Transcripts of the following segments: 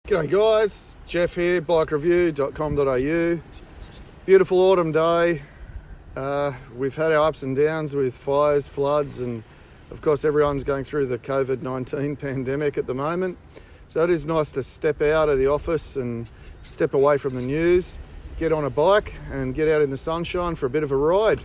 G'day guys, Jeff here, bikereview.com.au. Beautiful autumn day. We've had our ups and downs with fires, floods, and of course everyone's going through the COVID-19 pandemic at the moment. So it is nice to step out of the office and step away from the news, get on a bike and get out in the sunshine for a bit of a ride.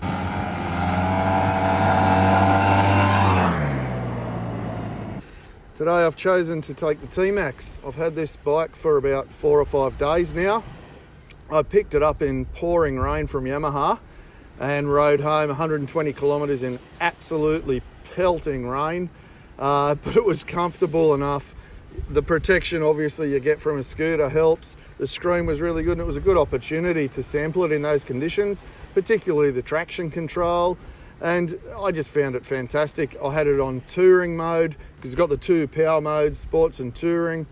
Today I've chosen to take the T-Max. I've had this bike for about 4 or 5 days now. I picked it up in pouring rain from Yamaha and rode home 120 kilometres in absolutely pelting rain, but it was comfortable enough. The protection obviously you get from a scooter helps. The screen was really good and it was a good opportunity to sample it in those conditions, particularly the traction control. And I just found it fantastic. I had it on touring mode because it's got the two power modes, sports and touring.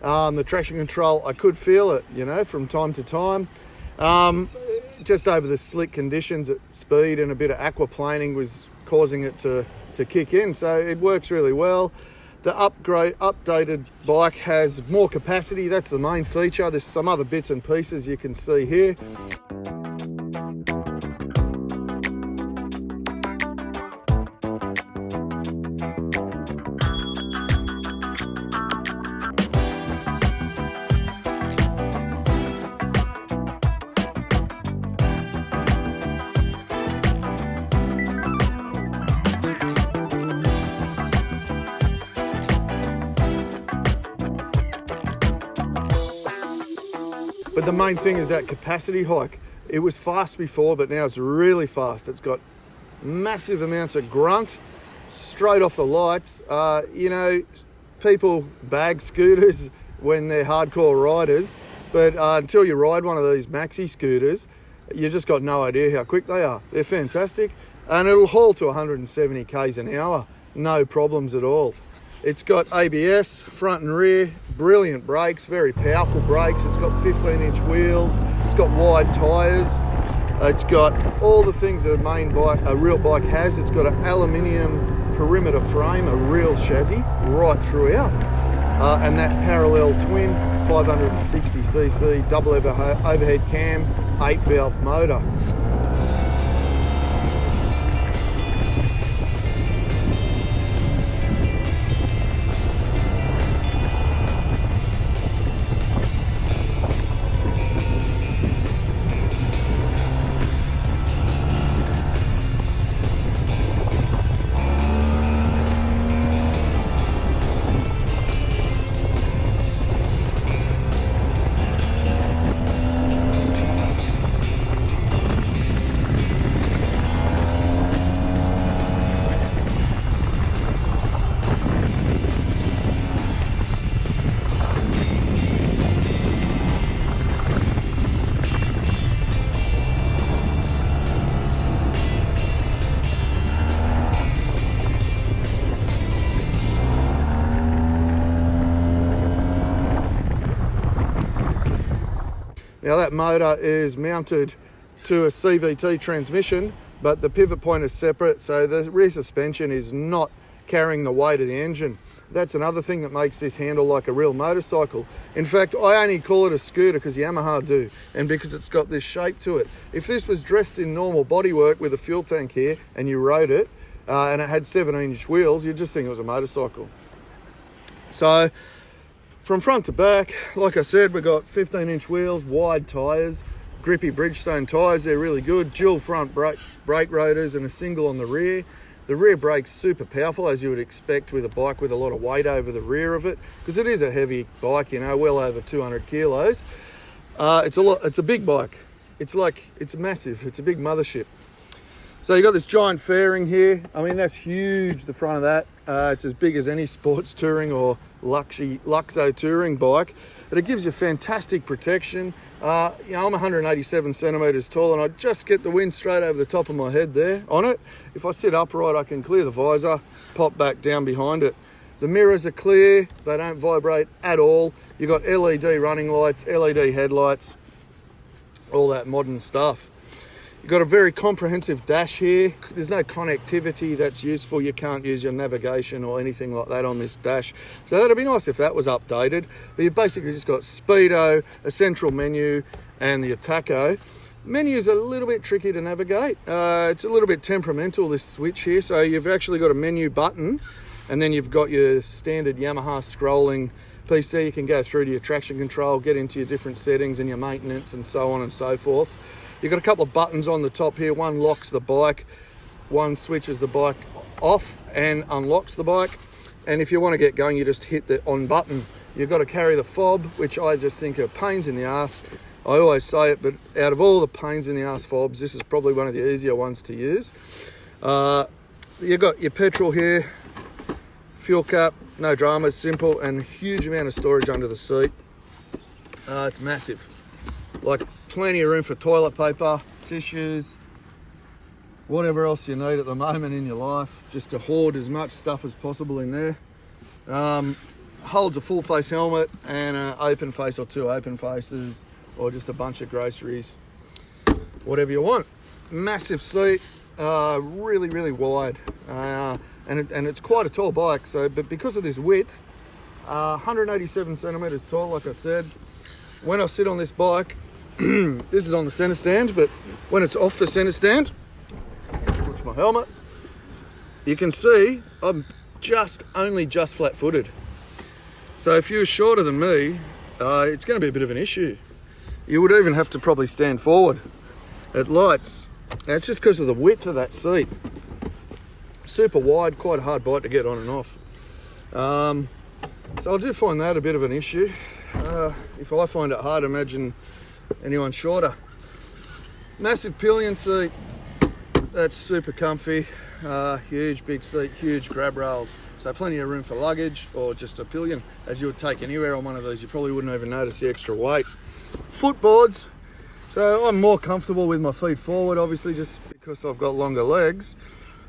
The traction control, I could feel it, from time to time. Just over the slick conditions at speed and a bit of aquaplaning was causing it to kick in. So it works really well. The updated bike has more capacity. That's the main feature. There's some other bits and pieces you can see here. But the main thing is that capacity hike. It was fast before, but now it's really fast. It's got massive amounts of grunt straight off the lights. People bag scooters when they're hardcore riders, but until you ride one of these maxi scooters, you just got no idea how quick they are. They're fantastic, and it'll haul to 170 k's an hour, no problems at all. It's got ABS, front and rear, brilliant brakes, very powerful brakes. It's got 15-inch wheels, it's got wide tyres, it's got all the things that a real bike has. It's got an aluminium perimeter frame, a real chassis right throughout, and that parallel twin 560cc double overhead cam, 8-valve motor. Now that motor is mounted to a CVT transmission, but the pivot point is separate, so the rear suspension is not carrying the weight of the engine. That's another thing that makes this handle like a real motorcycle. In fact, I only call it a scooter because Yamaha do, and because it's got this shape to it. If this was dressed in normal bodywork with a fuel tank here and you rode it, and it had 17-inch wheels, you'd just think it was a motorcycle. So, from front to back, like I said, we've got 15-inch wheels, wide tyres, grippy Bridgestone tyres, they're really good, dual front brake rotors and a single on the rear. The rear brake's super powerful, as you would expect with a bike with a lot of weight over the rear of it, because it is a heavy bike, well over 200 kilos. It's a big bike. It's massive, it's a big mothership. So you've got this giant fairing here. I mean, that's huge, the front of that. It's as big as any sports touring or Luxo touring bike. But it gives you fantastic protection. I'm 187 centimetres tall and I just get the wind straight over the top of my head there on it. If I sit upright, I can clear the visor, pop back down behind it. The mirrors are clear, they don't vibrate at all. You've got LED running lights, LED headlights, all that modern stuff. You've got a very comprehensive dash here. There's no connectivity that's useful. You can't use your navigation or anything like that on this dash. So that'd be nice if that was updated. But you've basically just got Speedo, a central menu, and the Ataco. Menu's a little bit tricky to navigate. It's a little bit temperamental, this switch here. So you've actually got a menu button, and then you've got your standard Yamaha scrolling PC. You can go through to your traction control, get into your different settings and your maintenance and so on and so forth. You've got a couple of buttons on the top here. One locks the bike, one switches the bike off and unlocks the bike. And if you want to get going, you just hit the on button. You've got to carry the fob, which I just think are pains in the ass. I always say it, but out of all the pains in the ass fobs, this is probably one of the easier ones to use. You've got your petrol here, fuel cap, no dramas, simple, and huge amount of storage under the seat. It's massive. Like plenty of room for toilet paper, tissues, whatever else you need at the moment in your life, just to hoard as much stuff as possible in there. Holds a full face helmet and an open face or two open faces, or just a bunch of groceries, whatever you want. Massive seat, really, really wide. And it's quite a tall bike, but because of this width, 187 centimetres tall, like I said. When I sit on this bike, this is on the centre stand, but when it's off the centre stand, looks my helmet, you can see I'm only just flat-footed. So if you're shorter than me, it's going to be a bit of an issue. You would even have to probably stand forward at lights. Now it's just because of the width of that seat. Super wide, quite a hard bike to get on and off. So I do find that a bit of an issue. If I find it hard, imagine anyone shorter. Massive pillion seat, that's super comfy. Huge big seat, huge grab rails, so plenty of room for luggage or just a pillion, as you would take anywhere on one of these. You probably wouldn't even notice the extra weight. Footboards, so I'm more comfortable with my feet forward, obviously just because I've got longer legs,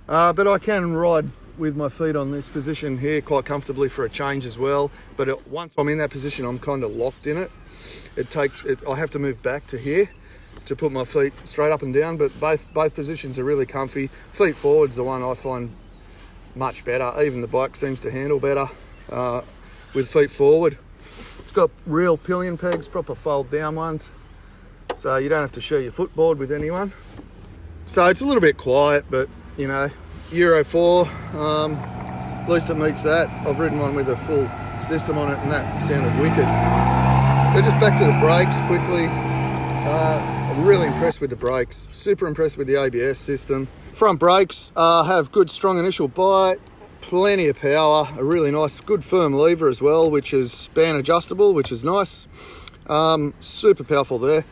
but I can ride with my feet on this position here quite comfortably for a change as well. But once I'm in that position, I'm kind of locked in it. I have to move back to here to put my feet straight up and down, but both positions are really comfy. Feet forward's the one I find much better. Even the bike seems to handle better with feet forward. It's got real pillion pegs, proper fold down ones, so you don't have to share your footboard with anyone. So it's a little bit quiet, but you know, Euro 4, at least it meets that. I've ridden one with a full system on it and that sounded wicked. So just back to the brakes quickly. I'm really impressed with the brakes, super impressed with the ABS system. Front brakes have good strong initial bite, plenty of power, a really nice good firm lever as well, which is span adjustable, which is nice. Super powerful there,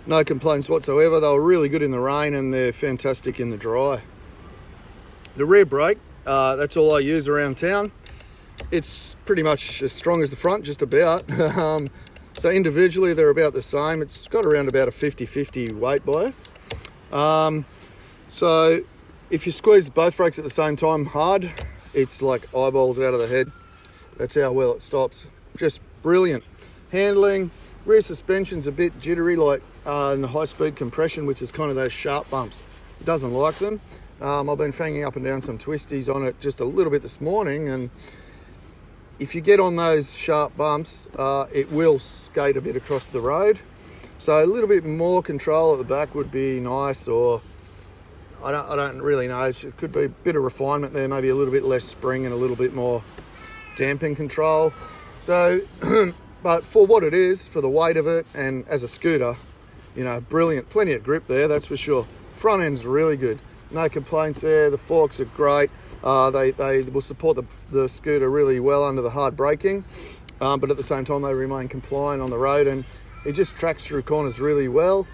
no complaints whatsoever. They were really good in the rain and they're fantastic in the dry. The rear brake, that's all I use around town. It's pretty much as strong as the front, just about. So individually they're about the same. It's got around about a 50-50 weight bias. So if you squeeze both brakes at the same time hard, it's like eyeballs out of the head. That's how well it stops. Just brilliant. Handling, rear suspension's a bit jittery, like in the high-speed compression, which is kind of those sharp bumps. It doesn't like them. I've been fanging up and down some twisties on it just a little bit this morning, and if you get on those sharp bumps, it will skate a bit across the road. So a little bit more control at the back would be nice, or I don't really know. It could be a bit of refinement there, maybe a little bit less spring and a little bit more damping control. So, but for what it is, for the weight of it, and as a scooter, you know, brilliant. Plenty of grip there, that's for sure. Front end's really good. No complaints there. The forks are great. They will support the scooter really well under the hard braking, but at the same time they remain compliant on the road, and it just tracks through corners really well.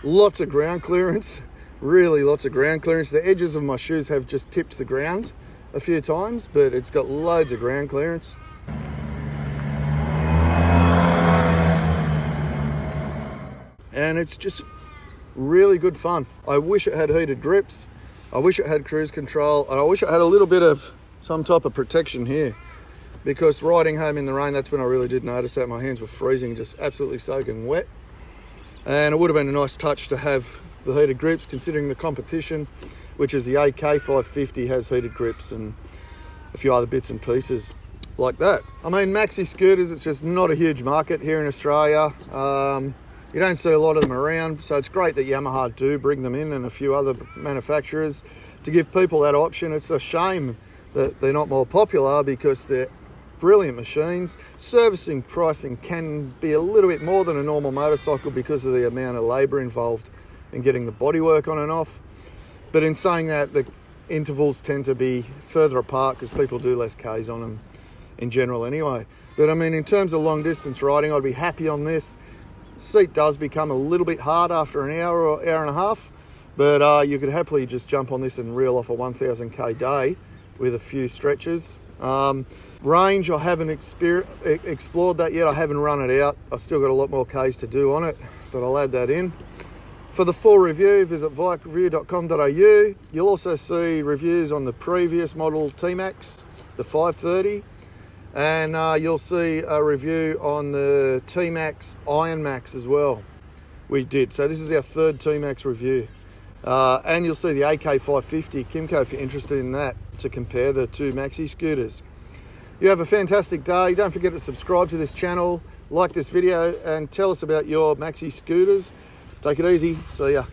Lots of ground clearance, really lots of ground clearance. The edges of my shoes have just tipped the ground a few times, but it's got loads of ground clearance. And it's just really good fun. I wish it had heated grips. I wish it had cruise control. And I wish it had a little bit of some type of protection here, because riding home in the rain, that's when I really did notice that my hands were freezing, just absolutely soaking wet. And it would have been a nice touch to have the heated grips, considering the competition, which is the AK 550, has heated grips and a few other bits and pieces like that. I mean, maxi scooters, it's just not a huge market here in Australia. You don't see a lot of them around, so it's great that Yamaha do bring them in, and a few other manufacturers, to give people that option. It's a shame that they're not more popular, because they're brilliant machines. Servicing pricing can be a little bit more than a normal motorcycle because of the amount of labour involved in getting the bodywork on and off. But in saying that, the intervals tend to be further apart because people do less Ks on them in general anyway. But I mean, in terms of long distance riding, I'd be happy on this. Seat does become a little bit hard after an hour or hour and a half, but you could happily just jump on this and reel off a 1000k day with a few stretches. Range, I haven't explored that yet. I haven't run it out. I've still got a lot more Ks to do on it, but I'll add that in. For the full review, visit vikereview.com.au. You'll also see reviews on the previous model T-Max, the 530, and you'll see a review on the T-Max Iron Max as well. We did. So this is our third T-Max review. And you'll see the AK 550 Kymco if you're interested in that, to compare the two maxi scooters. You have a fantastic day. Don't forget to subscribe to this channel, like this video, and tell us about your maxi scooters. Take it easy. See ya.